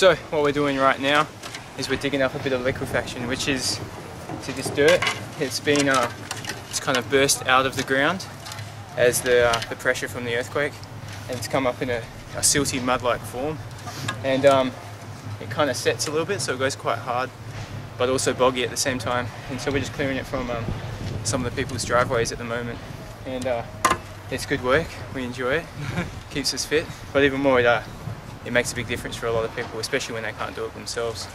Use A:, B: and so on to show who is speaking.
A: So what we're doing right now is we're digging up a bit of liquefaction, which is, see this dirt? It's been it's kind of burst out of the ground as the pressure from the earthquake, and it's come up in a silty mud-like form, and it kind of sets a little bit, so it goes quite hard, but also boggy at the same time. And so we're just clearing it from some of the people's driveways at the moment, and it's good work. We enjoy it. Keeps us fit, but even more, it makes a big difference for a lot of people, especially when they can't do it themselves.